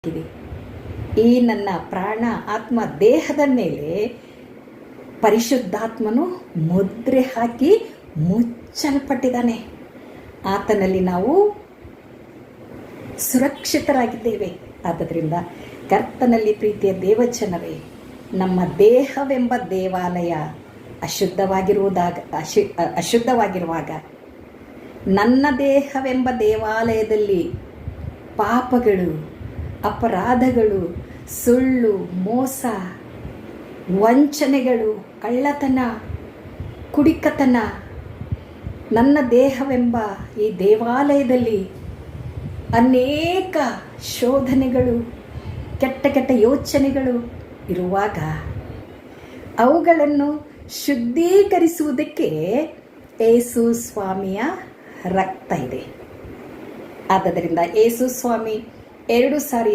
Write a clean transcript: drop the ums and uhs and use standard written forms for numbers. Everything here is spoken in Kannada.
ಸಿಕ್ಕಿದೆ. ಈ ನನ್ನ ಪ್ರಾಣ ಆತ್ಮ ದೇಹದ ಮೇಲೆ ಪರಿಶುದ್ಧಾತ್ಮನು ಮುದ್ರೆ ಹಾಕಿ ಮುಚ್ಚಲ್ಪಟ್ಟಿದ್ದಾನೆ. ಆತನಲ್ಲಿ ನಾವು ಸುರಕ್ಷಿತರಾಗಿದ್ದೇವೆ. ಆದ್ದರಿಂದ ಕರ್ತನಲ್ಲಿ ಪ್ರೀತಿಯ ದೇವಜನರೇ, ನಮ್ಮ ದೇಹವೆಂಬ ದೇವಾಲಯ ಅಶುದ್ಧವಾಗಿರುವಾಗ, ನನ್ನ ದೇಹವೆಂಬ ದೇವಾಲಯದಲ್ಲಿ ಪಾಪಗಳು, ಅಪರಾಧಗಳು, ಸುಳ್ಳು, ಮೋಸ, ವಂಚನೆಗಳು, ಕಳ್ಳತನ, ಕುಡಿಕತನ, ನನ್ನ ದೇಹವೆಂಬ ಈ ದೇವಾಲಯದಲ್ಲಿ ಅನೇಕ ಶೋಧನೆಗಳು, ಕೆಟ್ಟ ಕೆಟ್ಟ ಯೋಚನೆಗಳು ಇರುವಾಗ ಅವುಗಳನ್ನು ಶುದ್ಧೀಕರಿಸುವುದಕ್ಕೆ ಯೇಸು ಸ್ವಾಮಿಯ ರಕ್ತ ಇದೆ. ಆದ್ದರಿಂದ ಯೇಸು ಸ್ವಾಮಿ 2 ಸಾರಿ